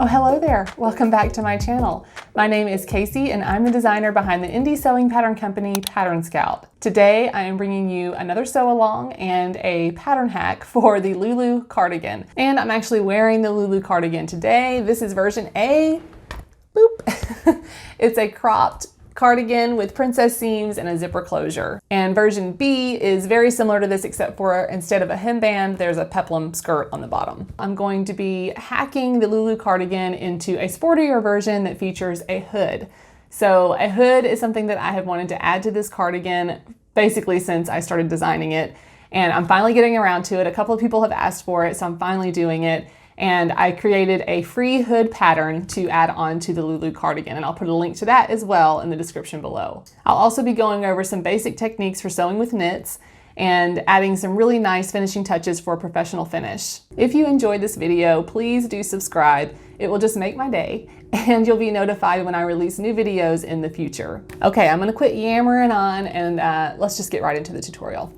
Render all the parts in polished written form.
Oh, hello there. Welcome back to my channel. My name is Casey and I'm the designer behind the indie sewing pattern company, Pattern Scout. Today, I am bringing you another sew along and a pattern hack for the Lulu Cardigan. And I'm actually wearing the Lulu Cardigan today. This is version A. Boop. It's a cropped cardigan with princess seams and a zipper closure. And version B is very similar to this, except for instead of a hemband, there's a peplum skirt on the bottom. I'm going to be hacking the Lulu cardigan into a sportier version that features a hood. So a hood is something that I have wanted to add to this cardigan basically since I started designing it. And I'm finally getting around to it. A couple of people have asked for it, so I'm finally doing it. And I created a free hood pattern to add on to the Lulu cardigan, and I'll put a link to that as well in the description below. I'll also be going over some basic techniques for sewing with knits and adding some really nice finishing touches for a professional finish. If you enjoyed this video, please do subscribe. It will just make my day, and you'll be notified when I release new videos in the future. Okay, I'm gonna quit yammering on and let's just get right into the tutorial.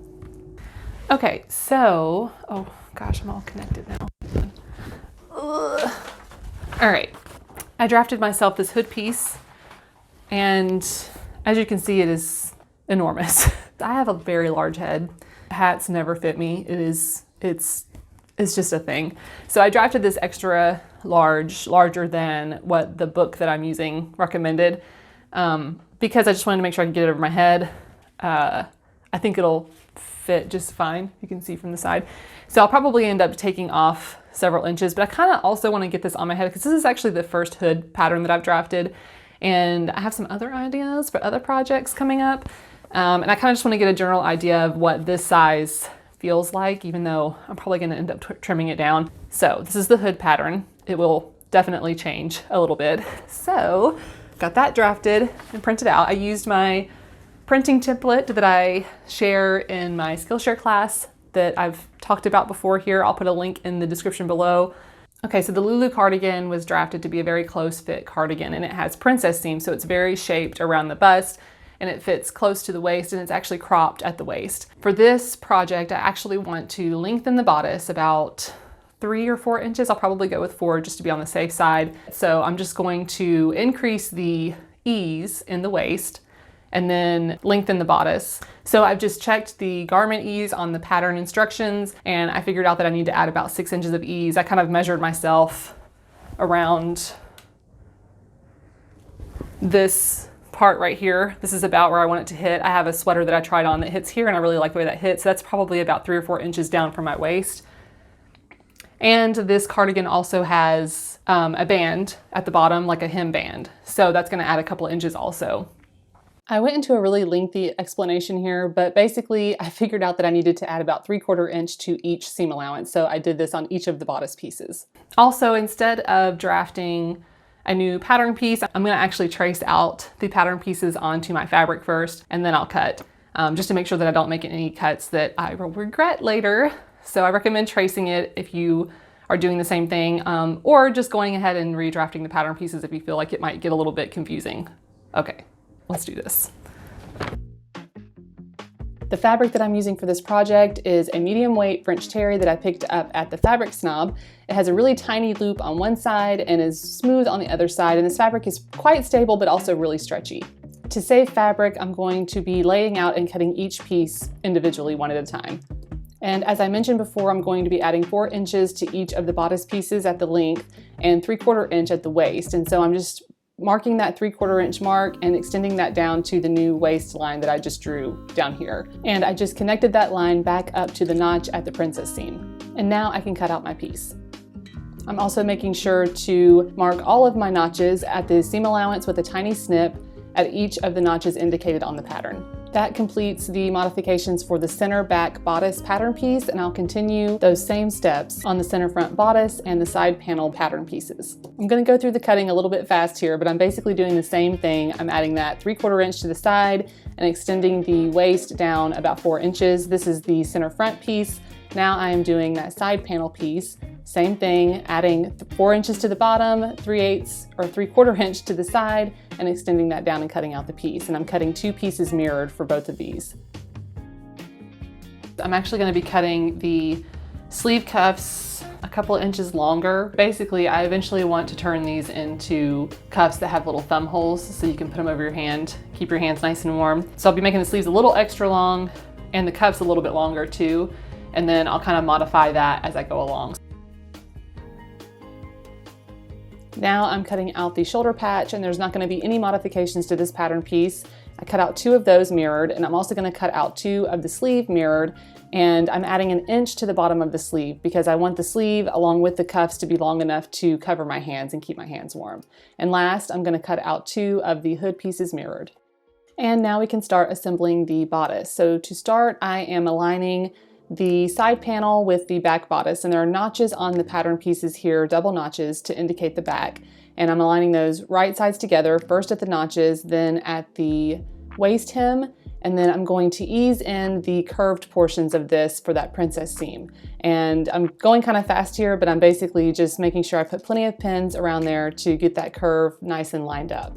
Okay, so, oh gosh, I'm all connected now. All right, I drafted myself this hood piece, and as you can see, it is enormous. I have a very large head. Hats never fit me. It's just a thing. So I drafted this extra large, larger than what the book that I'm using recommended, because I just wanted to make sure I could get it over my head. I think it'll fit just fine. You can see from the side. So I'll probably end up taking off several inches, but I kind of also want to get this on my head because this is actually the first hood pattern that I've drafted, and I have some other ideas for other projects coming up. And I kind of just want to get a general idea of what this size feels like, even though I'm probably going to end up trimming it down. So this is the hood pattern. It will definitely change a little bit. So got that drafted and printed out. I used my printing template that I share in my Skillshare class that I've talked about before here. I'll put a link in the description below. Okay, so the Lulu cardigan was drafted to be a very close fit cardigan, and it has princess seams, so it's very shaped around the bust, and it fits close to the waist, and it's actually cropped at the waist. For this project, I actually want to lengthen the bodice about 3 or 4 inches. I'll probably go with 4 just to be on the safe side. So I'm just going to increase the ease in the waist and then lengthen the bodice. So I've just checked the garment ease on the pattern instructions, and I figured out that I need to add about 6 inches of ease. I kind of measured myself around this part right here. This is about where I want it to hit. I have a sweater that I tried on that hits here, and I really like the way that hits. So that's probably about 3 or 4 inches down from my waist. And this cardigan also has a band at the bottom, like a hem band. So that's gonna add a couple of inches also. I went into a really lengthy explanation here, but basically I figured out that I needed to add about 3/4 inch to each seam allowance. So I did this on each of the bodice pieces. Also, instead of drafting a new pattern piece, I'm gonna actually trace out the pattern pieces onto my fabric first, and then I'll cut, just to make sure that I don't make any cuts that I will regret later. So I recommend tracing it if you are doing the same thing, or just going ahead and redrafting the pattern pieces if you feel like it might get a little bit confusing. Okay. Let's do this. The fabric that I'm using for this project is a medium weight French terry that I picked up at the Fabric Snob. It has a really tiny loop on one side and is smooth on the other side, and this fabric is quite stable but also really stretchy. To save fabric, I'm going to be laying out and cutting each piece individually one at a time. And as I mentioned before, I'm going to be adding 4 inches to each of the bodice pieces at the length and 3/4 inch at the waist. And so I'm just marking that 3/4 inch mark and extending that down to the new waistline that I just drew down here. And I just connected that line back up to the notch at the princess seam. And now I can cut out my piece. I'm also making sure to mark all of my notches at the seam allowance with a tiny snip at each of the notches indicated on the pattern. That completes the modifications for the center back bodice pattern piece, and I'll continue those same steps on the center front bodice and the side panel pattern pieces. I'm gonna go through the cutting a little bit fast here, but I'm basically doing the same thing. I'm adding that 3/4 inch to the side and extending the waist down about 4 inches. This is the center front piece. Now I am doing that side panel piece. Same thing, adding 4 inches to the bottom, 3/8 or 3/4 inch to the side, and extending that down and cutting out the piece. And I'm cutting 2 pieces mirrored for both of these. I'm actually going to be cutting the sleeve cuffs a couple of inches longer. Basically, I eventually want to turn these into cuffs that have little thumb holes so you can put them over your hand, keep your hands nice and warm. So I'll be making the sleeves a little extra long and the cuffs a little bit longer too. And then I'll kind of modify that as I go along. Now I'm cutting out the shoulder patch, and there's not going to be any modifications to this pattern piece. I cut out 2 of those mirrored, and I'm also going to cut out 2 of the sleeve mirrored, and I'm adding 1 inch to the bottom of the sleeve because I want the sleeve along with the cuffs to be long enough to cover my hands and keep my hands warm. And last, I'm going to cut out 2 of the hood pieces mirrored. And now we can start assembling the bodice. So to start, I am aligning the side panel with the back bodice, and there are notches on the pattern pieces here, double notches to indicate the back, and I'm aligning those right sides together, first at the notches, then at the waist hem, and then I'm going to ease in the curved portions of this for that princess seam. And I'm going kind of fast here, but I'm basically just making sure I put plenty of pins around there to get that curve nice and lined up.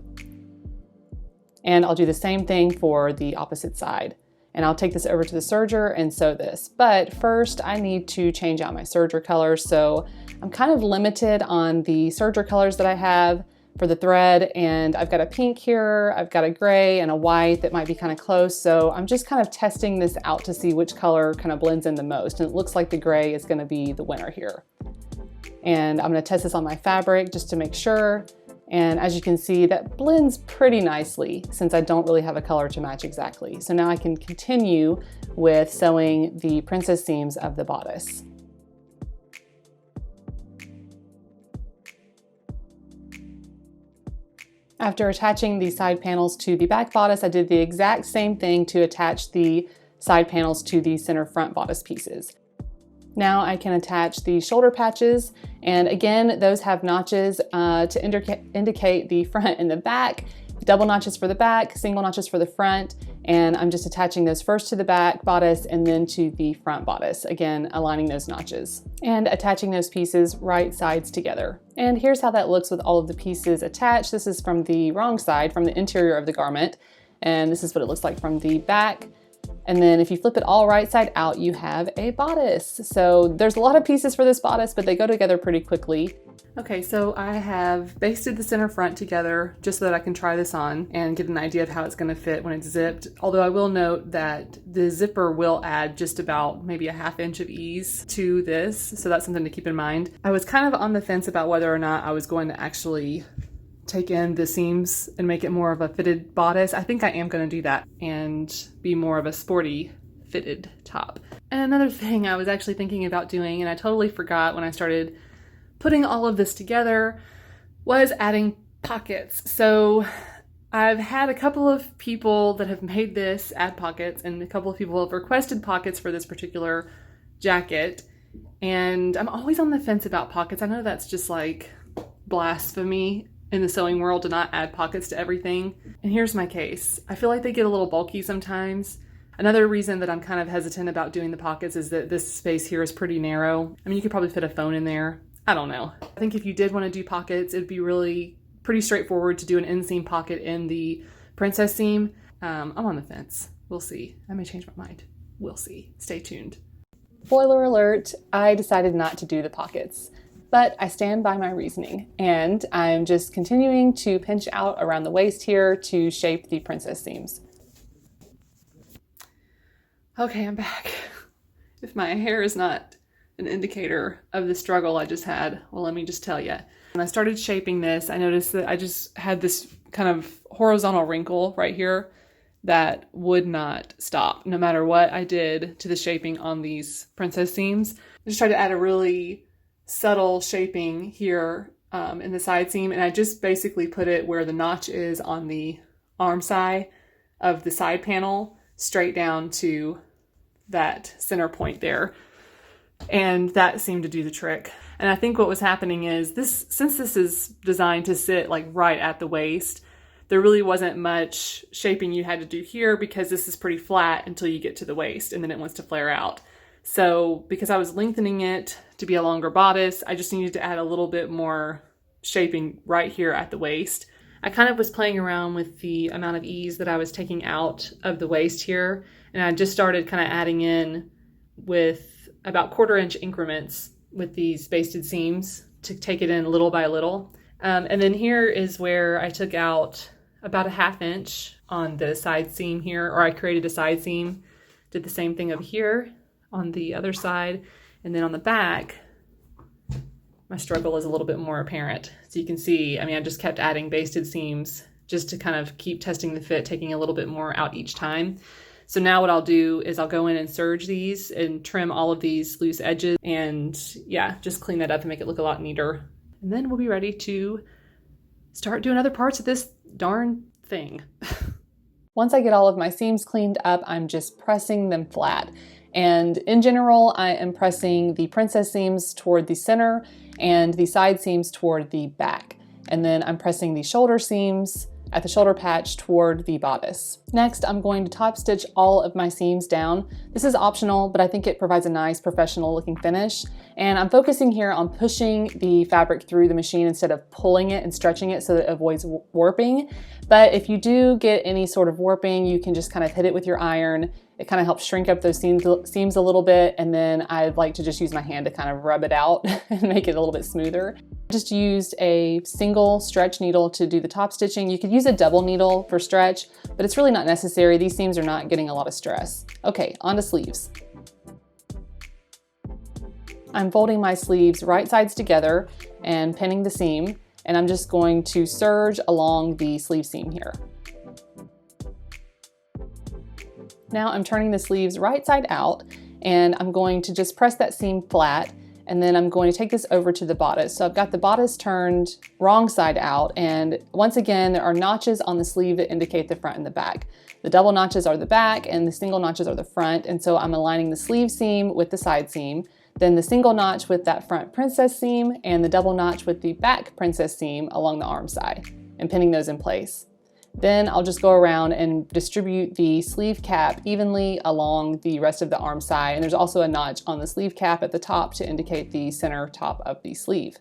And I'll do the same thing for the opposite side. And I'll take this over to the serger and sew this. But first I need to change out my serger colors. So I'm kind of limited on the serger colors that I have for the thread. And I've got a pink here, I've got a gray and a white that might be kind of close. So I'm just kind of testing this out to see which color kind of blends in the most. And it looks like the gray is gonna be the winner here. And I'm gonna test this on my fabric just to make sure. And as you can see, that blends pretty nicely since I don't really have a color to match exactly. So now I can continue with sewing the princess seams of the bodice. After attaching the side panels to the back bodice, I did the exact same thing to attach the side panels to the center front bodice pieces. Now I can attach the shoulder patches, and again, those have notches to indicate the front and the back, double notches for the back, single notches for the front, and I'm just attaching those first to the back bodice and then to the front bodice, again, aligning those notches and attaching those pieces right sides together. And here's how that looks with all of the pieces attached. This is from the wrong side, from the interior of the garment, and this is what it looks like from the back. And then if you flip it all right side out, you have a bodice. So there's a lot of pieces for this bodice, but they go together pretty quickly. Okay, so I have basted the center front together just so that I can try this on and get an idea of how it's gonna fit when it's zipped. Although I will note that the zipper will add just about maybe a ½ inch of ease to this. So that's something to keep in mind. I was kind of on the fence about whether or not I was going to actually take in the seams and make it more of a fitted bodice. I think I am going to do that and be more of a sporty fitted top. And another thing I was actually thinking about doing, and I totally forgot when I started putting all of this together, was adding pockets. So I've had a couple of people that have made this add pockets, and a couple of people have requested pockets for this particular jacket. And I'm always on the fence about pockets. I know that's just like blasphemy in the sewing world to not add pockets to everything. And here's my case. I feel like they get a little bulky sometimes. Another reason that I'm kind of hesitant about doing the pockets is that this space here is pretty narrow. I mean, you could probably fit a phone in there. I don't know. I think if you did want to do pockets, it'd be really pretty straightforward to do an inseam pocket in the princess seam. I'm on the fence. We'll see. I may change my mind. We'll see. Stay tuned. Spoiler alert, I decided not to do the pockets. But I stand by my reasoning, and I'm just continuing to pinch out around the waist here to shape the princess seams. Okay, I'm back. If my hair is not an indicator of the struggle I just had, well, let me just tell you. When I started shaping this, I noticed that I just had this kind of horizontal wrinkle right here that would not stop, no matter what I did to the shaping on these princess seams. I just tried to add a really subtle shaping here in the side seam, and I just basically put it where the notch is on the arm side of the side panel, straight down to that center point there, and that seemed to do the trick. And I think what was happening is this, since this is designed to sit like right at the waist, there really wasn't much shaping you had to do here because this is pretty flat until you get to the waist, and then it wants to flare out. So because I was lengthening it to be a longer bodice, I just needed to add a little bit more shaping right here at the waist. I kind of was playing around with the amount of ease that I was taking out of the waist here, and I just started kind of adding in with about 1/4 inch increments with these basted seams to take it in little by little. And then here is where I took out about a 1/2 inch on the side seam here, or I created a side seam, did the same thing over here on the other side, and then on the back, my struggle is a little bit more apparent. So you can see, I mean, I just kept adding basted seams just to kind of keep testing the fit, taking a little bit more out each time. So now what I'll do is I'll go in and serge these and trim all of these loose edges and yeah, just clean that up and make it look a lot neater. And then we'll be ready to start doing other parts of this darn thing. Once I get all of my seams cleaned up, I'm just pressing them flat. And in general, I am pressing the princess seams toward the center and the side seams toward the back. And then I'm pressing the shoulder seams at the shoulder patch toward the bodice. Next, I'm going to top stitch all of my seams down. This is optional, but I think it provides a nice professional looking finish. And I'm focusing here on pushing the fabric through the machine instead of pulling it and stretching it so that it avoids warping. But if you do get any sort of warping, you can just kind of hit it with your iron. It kind of helps shrink up those seams a little bit, and then I'd like to just use my hand to kind of rub it out and make it a little bit smoother. I just used a single stretch needle to do the top stitching. You could use a double needle for stretch, but it's really not necessary. These seams are not getting a lot of stress. Okay, on to sleeves. I'm folding my sleeves right sides together and pinning the seam, and I'm just going to serge along the sleeve seam here. Now I'm turning the sleeves right side out, and I'm going to just press that seam flat, and then I'm going to take this over to the bodice. So I've got the bodice turned wrong side out, and once again, there are notches on the sleeve that indicate the front and the back. The double notches are the back and the single notches are the front, and so I'm aligning the sleeve seam with the side seam, then the single notch with that front princess seam, and the double notch with the back princess seam along the arm side, and pinning those in place. Then I'll just go around and distribute the sleeve cap evenly along the rest of the arm side. And there's also a notch on the sleeve cap at the top to indicate the center top of the sleeve.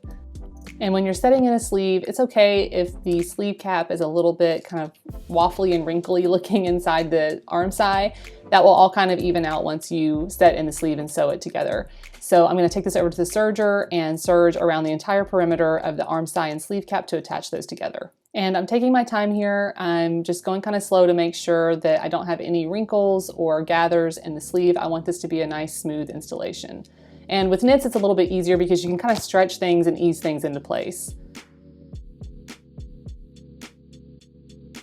And when you're setting in a sleeve, it's okay if the sleeve cap is a little bit kind of waffly and wrinkly looking inside the arm side. That will all kind of even out once you set in the sleeve and sew it together. So I'm going to take this over to the serger and serge around the entire perimeter of the arm side and sleeve cap to attach those together. And I'm taking my time here. I'm just going kind of slow to make sure that I don't have any wrinkles or gathers in the sleeve. I want this to be a nice smooth installation. And with knits, it's a little bit easier because you can kind of stretch things and ease things into place.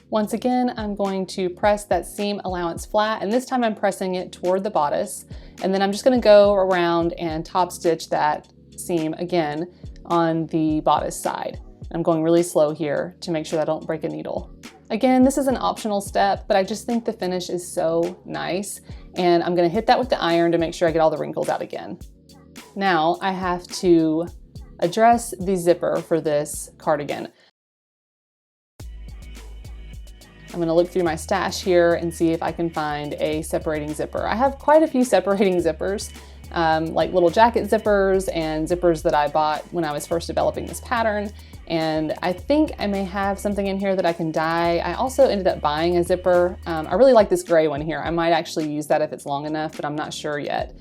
Once again, I'm going to press that seam allowance flat, and this time I'm pressing it toward the bodice. And then I'm just going to go around and top stitch that seam again on the bodice side. I'm going really slow here to make sure that I don't break a needle. Again, this is an optional step, but I just think the finish is so nice, and I'm going to hit that with the iron to make sure I get all the wrinkles out again. Now I have to address the zipper for this cardigan. I'm going to look through my stash here and see if I can find a separating zipper. I have quite a few separating zippers, like little jacket zippers and zippers that I bought when I was first developing this pattern. And I think I may have something in here that I can dye. I also ended up buying a zipper. I really like this gray one here. I might actually use that if it's long enough, but I'm not sure yet.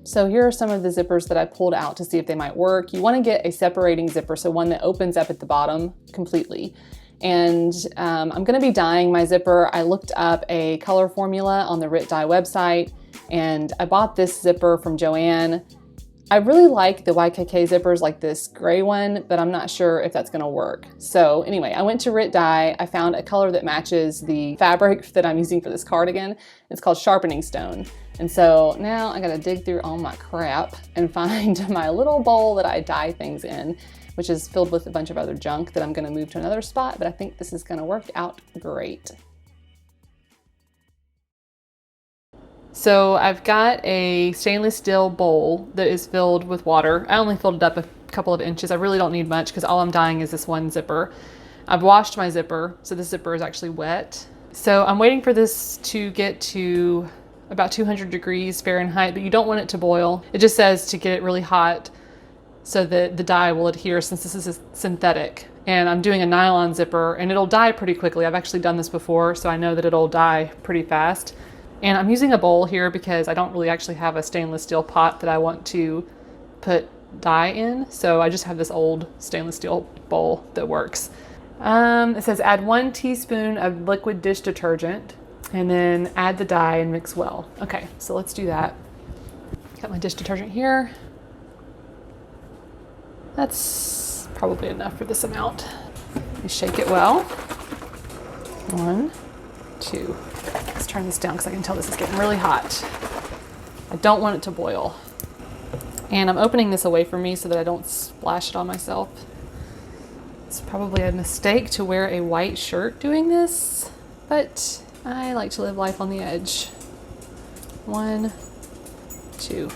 So here are some of the zippers that I pulled out to see if they might work. You want to get a separating zipper, so one that opens up at the bottom completely. And I'm going to be dyeing my zipper. I looked up a color formula on the Rit Dye website, and I bought this zipper from Joann. I really like the YKK zippers like this gray one, but I'm not sure if that's gonna work. So anyway, I went to Rit Dye. I found a color that matches the fabric that I'm using for this cardigan. It's called Sharpening Stone. And so now I gotta dig through all my crap and find my little bowl that I dye things in, which is filled with a bunch of other junk that I'm gonna move to another spot, but I think this is gonna work out great. So I've got a stainless steel bowl that is filled with water. I only filled it up a couple of inches. I really don't need much because all I'm dyeing is this one zipper. I've washed my zipper, so this zipper is actually wet. So I'm waiting for this to get to about 200 degrees Fahrenheit, but you don't want it to boil. It just says to get it really hot so that the dye will adhere, since this is synthetic. And I'm doing a nylon zipper and it'll dye pretty quickly. I've actually done this before, so I know that it'll dye pretty fast. And I'm using a bowl here because I don't really actually have a stainless steel pot that I want to put dye in. So I just have this old stainless steel bowl that works. It says add 1 teaspoon of liquid dish detergent and then add the dye and mix well. Okay, so let's do that. Got my dish detergent here. That's probably enough for this amount. You shake it well. 1, 2. Let's turn this down because I can tell this is getting really hot. I don't want it to boil. And I'm opening this away from me so that I don't splash it on myself. It's probably a mistake to wear a white shirt doing this, but I like to live life on the edge. 1, 2.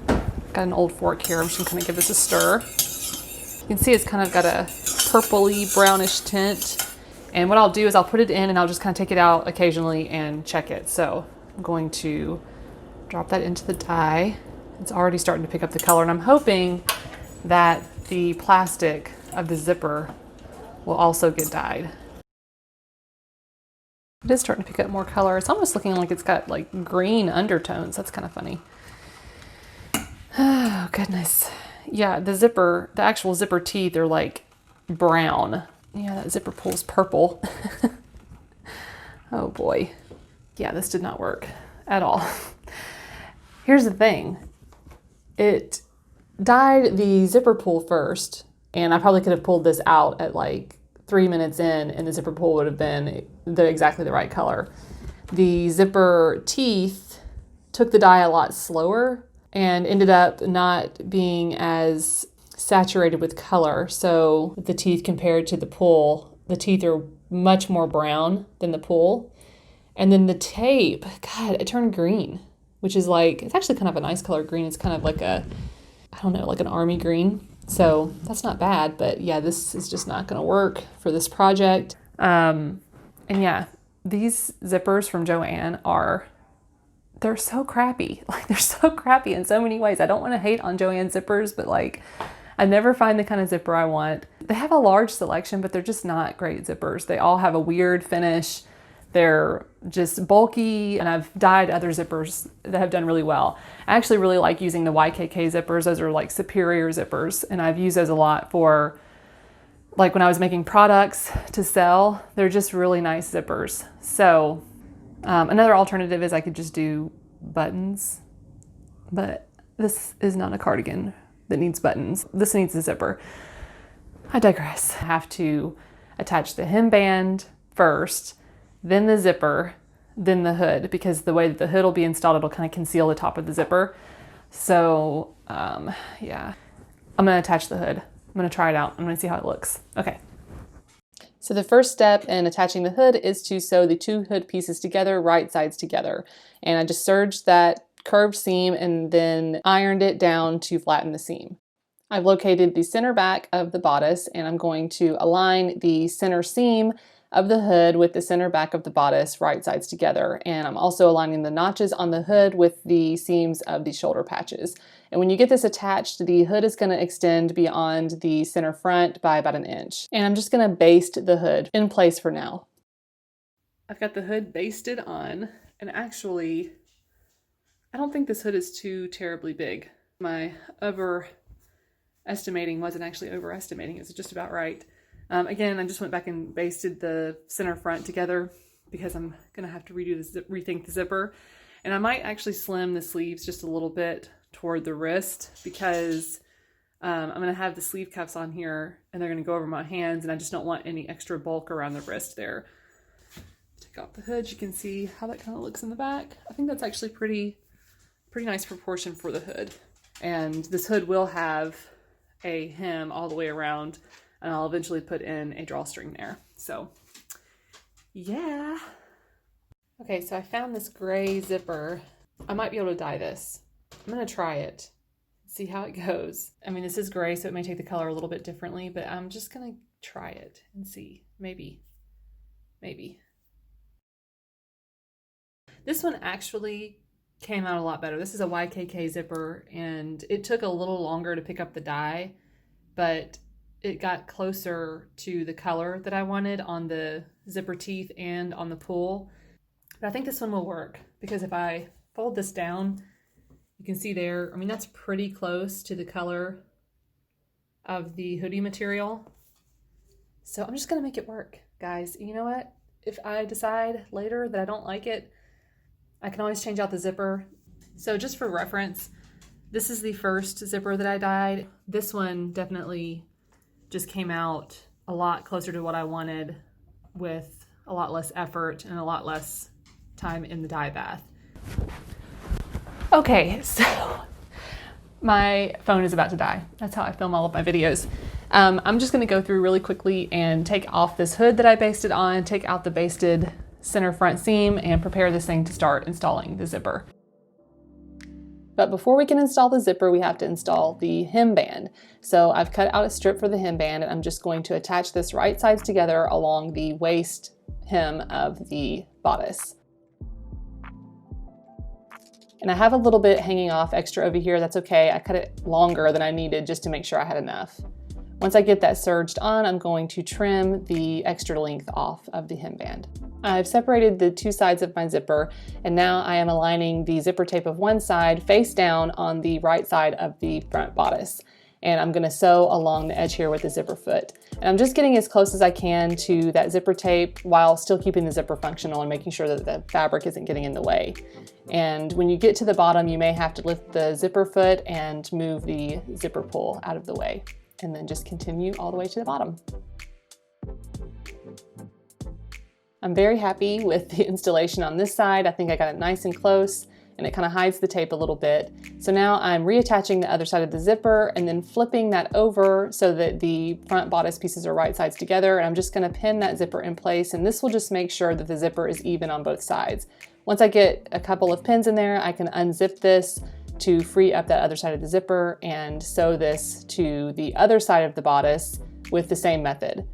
Got an old fork here. I'm just gonna kind of give this a stir. You can see it's kind of got a purpley brownish tint. And what I'll do is I'll put it in and I'll just kind of take it out occasionally and check it. So I'm going to drop that into the dye. It's already starting to pick up the color, and I'm hoping that the plastic of the zipper will also get dyed. It is starting to pick up more color. It's almost looking like it's got like green undertones. That's kind of funny. Oh, goodness. Yeah, the actual zipper teeth are like brown. Yeah, that zipper pull's purple. Oh boy. Yeah, this did not work at all. Here's the thing. It dyed the zipper pull first, and I probably could have pulled this out at like 3 minutes in, and the zipper pull would have been exactly the right color. The zipper teeth took the dye a lot slower and ended up not being as saturated with color. So the teeth compared to the pull, the teeth are much more brown than the pull. And then the tape, God, it turned green, which is like, it's actually kind of a nice color green. It's kind of like a, I don't know, like an army green. So that's not bad, but yeah, this is just not going to work for this project. And yeah, these zippers from Joann they're so crappy. Like, they're so crappy in so many ways. I don't want to hate on Joann zippers, but like, I never find the kind of zipper I want. They have a large selection, but they're just not great zippers. They all have a weird finish. They're just bulky, and I've dyed other zippers that have done really well. I actually really like using the YKK zippers. Those are like superior zippers, and I've used those a lot for like when I was making products to sell. They're just really nice zippers. So another alternative is I could just do buttons, but this is not a cardigan that needs buttons. This needs a zipper. I digress. I have to attach the hemband first, then the zipper, then the hood, because the way that the hood will be installed, it'll kind of conceal the top of the zipper. So yeah, I'm gonna attach the hood. I'm gonna try it out. I'm gonna see how it looks. Okay. So the first step in attaching the hood is to sew the 2 hood pieces together, right sides together. And I just serged that curved seam and then ironed it down to flatten the seam. I've located the center back of the bodice, and I'm going to align the center seam of the hood with the center back of the bodice, right sides together. And I'm also aligning the notches on the hood with the seams of the shoulder patches. And when you get this attached, the hood is going to extend beyond the center front by about 1 inch. And I'm just going to baste the hood in place for now. I've got the hood basted on, and actually, I don't think this hood is too terribly big. My overestimating wasn't actually overestimating, it was just about right. Again, I just went back and basted the center front together because I'm gonna have to rethink the zipper. And I might actually slim the sleeves just a little bit toward the wrist because I'm gonna have the sleeve cuffs on here and they're gonna go over my hands, and I just don't want any extra bulk around the wrist there. Take off the hood, you can see how that kind of looks in the back. I think that's actually pretty nice proportion for the hood. And this hood will have a hem all the way around, and I'll eventually put in a drawstring there. So yeah. Okay, so I found this gray zipper. I might be able to dye this. I'm gonna try it, see how it goes. I mean, this is gray, so it may take the color a little bit differently, but I'm just gonna try it and see. Maybe. This one actually came out a lot better. This is a YKK zipper, and it took a little longer to pick up the dye, but it got closer to the color that I wanted on the zipper teeth and on the pull. But I think this one will work because if I fold this down, you can see there, I mean, that's pretty close to the color of the hoodie material. So I'm just gonna make it work, guys. You know what? If I decide later that I don't like it, I can always change out the zipper. So just for reference, this is the first zipper that I dyed. This one definitely just came out a lot closer to what I wanted with a lot less effort and a lot less time in the dye bath. Okay, so my phone is about to die. That's how I film all of my videos. I'm just gonna go through really quickly and take off this hood that I basted on, take out the basted center front seam, and prepare this thing to start installing the zipper. But before we can install the zipper, we have to install the hem band. So I've cut out a strip for the hem band, and I'm just going to attach this right sides together along the waist hem of the bodice. And I have a little bit hanging off extra over here. That's okay. I cut it longer than I needed just to make sure I had enough. Once I get that serged on, I'm going to trim the extra length off of the hem band. I've separated the two sides of my zipper, and now I am aligning the zipper tape of one side face down on the right side of the front bodice. And I'm gonna sew along the edge here with the zipper foot. And I'm just getting as close as I can to that zipper tape while still keeping the zipper functional and making sure that the fabric isn't getting in the way. And when you get to the bottom, you may have to lift the zipper foot and move the zipper pull out of the way, and then just continue all the way to the bottom. I'm very happy with the installation on this side. I think I got it nice and close, and it kind of hides the tape a little bit. So now I'm reattaching the other side of the zipper and then flipping that over so that the front bodice pieces are right sides together. And I'm just gonna pin that zipper in place, and this will just make sure that the zipper is even on both sides. Once I get a couple of pins in there, I can unzip this to free up that other side of the zipper and sew this to the other side of the bodice with the same method.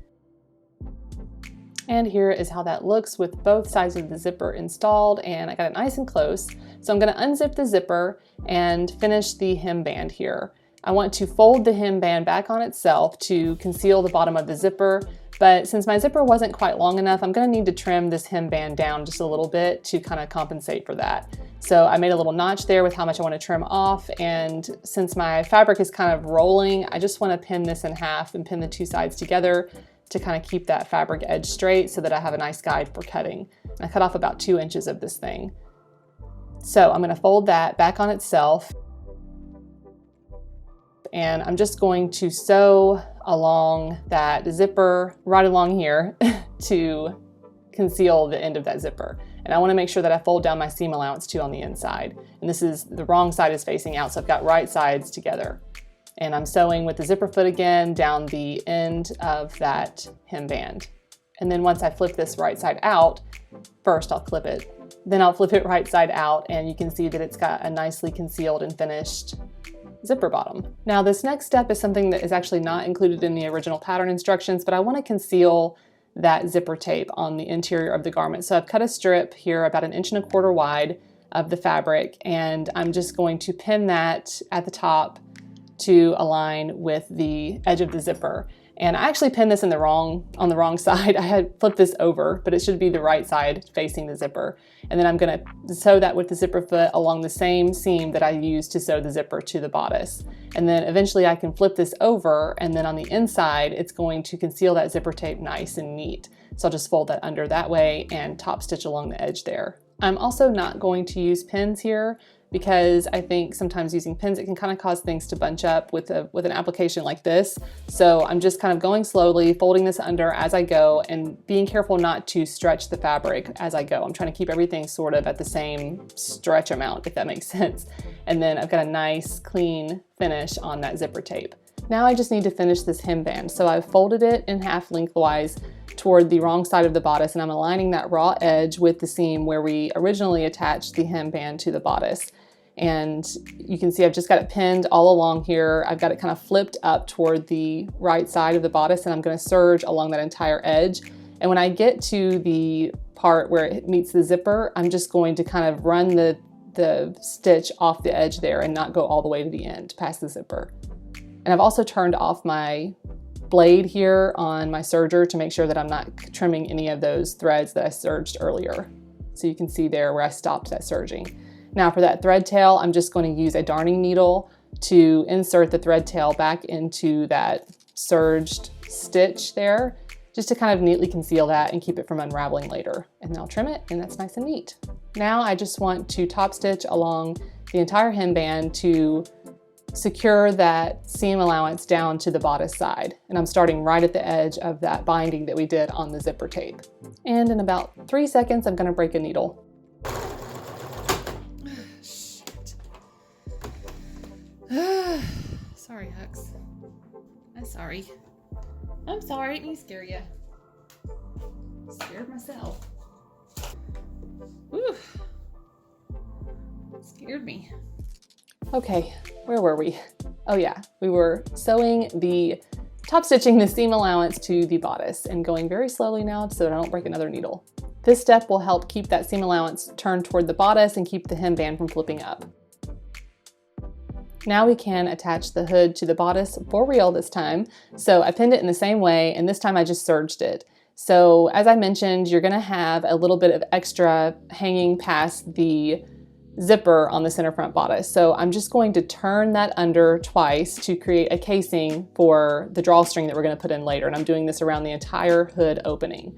And here is how that looks with both sides of the zipper installed, and I got it nice and close. So I'm gonna unzip the zipper and finish the hem band here. I want to fold the hem band back on itself to conceal the bottom of the zipper, but since my zipper wasn't quite long enough, I'm gonna need to trim this hem band down just a little bit to kind of compensate for that. So I made a little notch there with how much I want to trim off, and since my fabric is kind of rolling, I just want to pin this in half and pin the two sides together to kind of keep that fabric edge straight so that I have a nice guide for cutting. I cut off about 2 inches of this thing. So I'm going to fold that back on itself, and I'm just going to sew along that zipper right along here to conceal the end of that zipper. And I want to make sure that I fold down my seam allowance too on the inside. And this is, the wrong side is facing out, so I've got right sides together. And I'm sewing with the zipper foot again down the end of that hem band. And then once I flip this right side out, first I'll clip it, then I'll flip it right side out, and you can see that it's got a nicely concealed and finished zipper bottom. Now this next step is something that is actually not included in the original pattern instructions, but I want to conceal that zipper tape on the interior of the garment. So I've cut a strip here about 1.25 inches wide of the fabric, and I'm just going to pin that at the top to align with the edge of the zipper. And I actually pinned this on the wrong side. I had flipped this over, but it should be the right side facing the zipper. And then I'm gonna sew that with the zipper foot along the same seam that I used to sew the zipper to the bodice. And then eventually I can flip this over, and then on the inside, it's going to conceal that zipper tape nice and neat. So I'll just fold that under that way and top stitch along the edge there. I'm also not going to use pins here, because I think sometimes using pins, it can kind of cause things to bunch up with an application like this. So I'm just kind of going slowly, folding this under as I go, and being careful not to stretch the fabric as I go. I'm trying to keep everything sort of at the same stretch amount, if that makes sense. And then I've got a nice clean finish on that zipper tape. Now I just need to finish this hem band. So I've folded it in half lengthwise toward the wrong side of the bodice, and I'm aligning that raw edge with the seam where we originally attached the hem band to the bodice. And you can see I've just got it pinned all along here. I've got it kind of flipped up toward the right side of the bodice, and I'm going to serge along that entire edge. And when I get to the part where it meets the zipper, I'm just going to kind of run the stitch off the edge there and not go all the way to the end past the zipper. And I've also turned off my blade here on my serger to make sure that I'm not trimming any of those threads that I serged earlier. So you can see there where I stopped that serging. Now for that thread tail, I'm just going to use a darning needle to insert the thread tail back into that serged stitch there, just to kind of neatly conceal that and keep it from unraveling later. And then I'll trim it, and that's nice and neat. Now I just want to top stitch along the entire hemband to secure that seam allowance down to the bodice side. And I'm starting right at the edge of that binding that we did on the zipper tape. And in about 3 seconds, I'm gonna break a needle. Shit. Sorry, Hux. I'm sorry. I'm sorry, I didn't mean to scare you. Scared myself. Whew. Scared me. Okay, where were we? Oh yeah, we were top stitching the seam allowance to the bodice and going very slowly now so that I don't break another needle. This step will help keep that seam allowance turned toward the bodice and keep the hemband from flipping up. Now we can attach the hood to the bodice for real this time. So I pinned it in the same way, and this time I just serged it. So as I mentioned, you're gonna have a little bit of extra hanging past the zipper on the center front bodice. So I'm just going to turn that under twice to create a casing for the drawstring that we're going to put in later. And I'm doing this around the entire hood opening.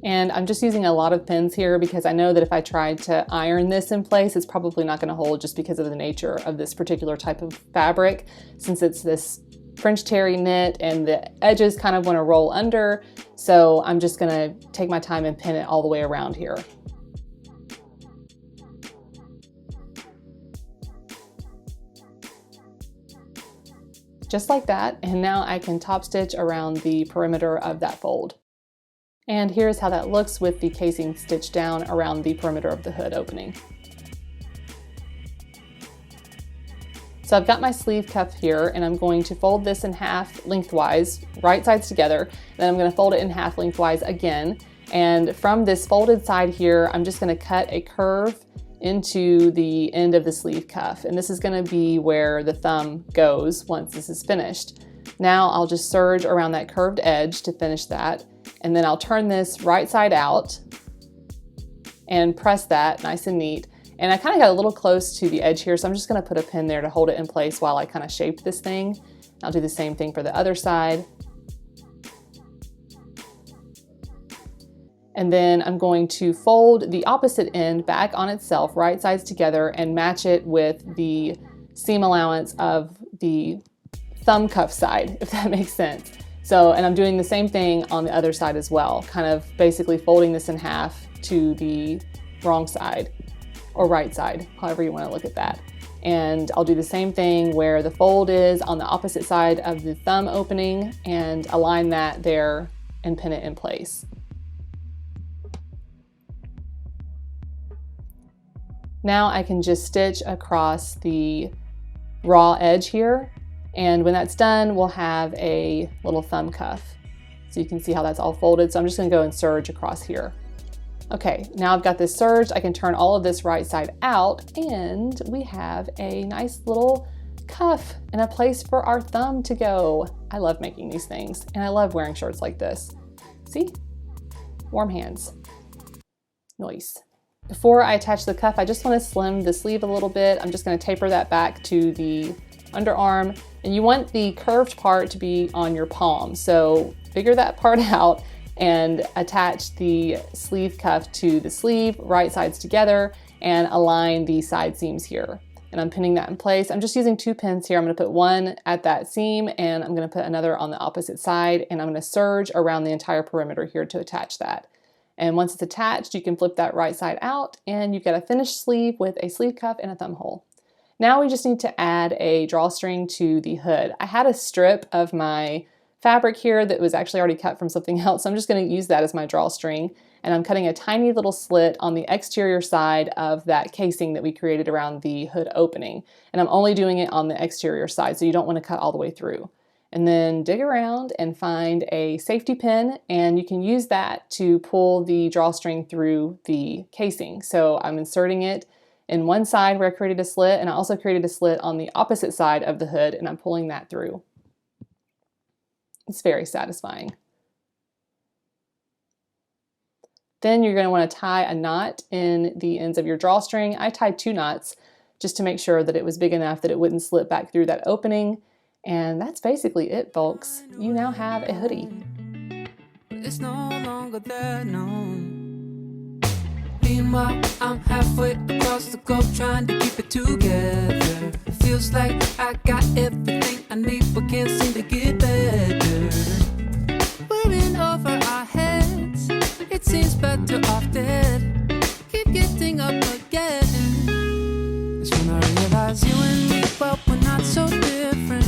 And I'm just using a lot of pins here because I know that if I tried to iron this in place, it's probably not going to hold just because of the nature of this particular type of fabric, since it's this French terry knit and the edges kind of want to roll under. So I'm just going to take my time and pin it all the way around here. Just like that, and now I can top stitch around the perimeter of that fold. And here's how that looks with the casing stitched down around the perimeter of the hood opening. So I've got my sleeve cuff here, and I'm going to fold this in half lengthwise, right sides together, then I'm going to fold it in half lengthwise again. And from this folded side here, I'm just going to cut a curve into the end of the sleeve cuff. And this is going to be where the thumb goes once this is finished. Now I'll just serge around that curved edge to finish that. And then I'll turn this right side out and press that nice and neat. And I kind of got a little close to the edge here, so I'm just going to put a pin there to hold it in place while I kind of shape this thing. I'll do the same thing for the other side. And then I'm going to fold the opposite end back on itself, right sides together, and match it with the seam allowance of the thumb cuff side, if that makes sense. So, and I'm doing the same thing on the other side as well, kind of basically folding this in half to the wrong side or right side, however you want to look at that. And I'll do the same thing where the fold is on the opposite side of the thumb opening and align that there and pin it in place. Now I can just stitch across the raw edge here, and when that's done, we'll have a little thumb cuff. So you can see how that's all folded. So I'm just gonna go and serge across here. Okay, now I've got this serged, I can turn all of this right side out, and we have a nice little cuff and a place for our thumb to go. I love making these things, and I love wearing shirts like this. See? Warm hands. Nice. Before I attach the cuff, I just want to slim the sleeve a little bit. I'm just going to taper that back to the underarm, and you want the curved part to be on your palm. So figure that part out and attach the sleeve cuff to the sleeve, right sides together, and align the side seams here. And I'm pinning that in place. I'm just using 2 pins here. I'm going to put one at that seam, and I'm going to put another on the opposite side, and I'm going to serge around the entire perimeter here to attach that. And once it's attached, you can flip that right side out, and you've got a finished sleeve with a sleeve cuff and a thumb hole. Now we just need to add a drawstring to the hood. I had a strip of my fabric here that was actually already cut from something else, so I'm just going to use that as my drawstring. And I'm cutting a tiny little slit on the exterior side of that casing that we created around the hood opening. And I'm only doing it on the exterior side, so you don't want to cut all the way through. And then dig around and find a safety pin, and you can use that to pull the drawstring through the casing. So I'm inserting it in one side where I created a slit, and I also created a slit on the opposite side of the hood, and I'm pulling that through. It's very satisfying. Then you're going to want to tie a knot in the ends of your drawstring. I tied 2 knots just to make sure that it was big enough that it wouldn't slip back through that opening. And that's basically it, folks. You now have a hoodie. It's no longer there, no. Meanwhile, I'm halfway across the globe trying to keep it together. Feels like I got everything I need but can't seem to get better. We're in over our heads, it seems better off dead. Keep getting up again. It's when I realize you and me, well, we're not so different.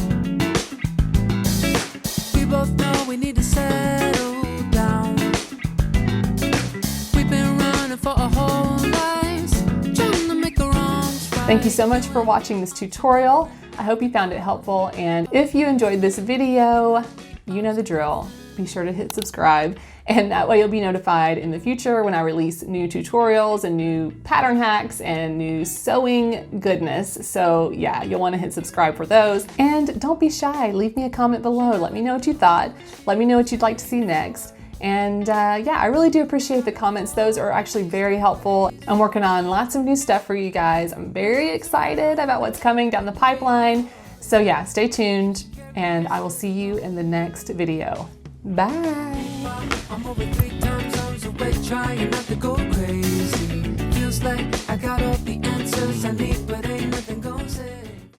We both know we need to settle down. We've been running for our whole lives, trying to make our wrongs right. Thank you so much for watching this tutorial. I hope you found it helpful, and if you enjoyed this video, you know the drill. Be sure to hit subscribe, and that way you'll be notified in the future when I release new tutorials and new pattern hacks and new sewing goodness. So yeah, you'll want to hit subscribe for those. And don't be shy, leave me a comment below. Let me know what you thought. Let me know what you'd like to see next. And yeah, I really do appreciate the comments. Those are actually very helpful. I'm working on lots of new stuff for you guys. I'm very excited about what's coming down the pipeline. So yeah, stay tuned, and I will see you in the next video. Bye. I'm over 3 time zones away, trying not to go crazy. Feels like I got all the answers I need, but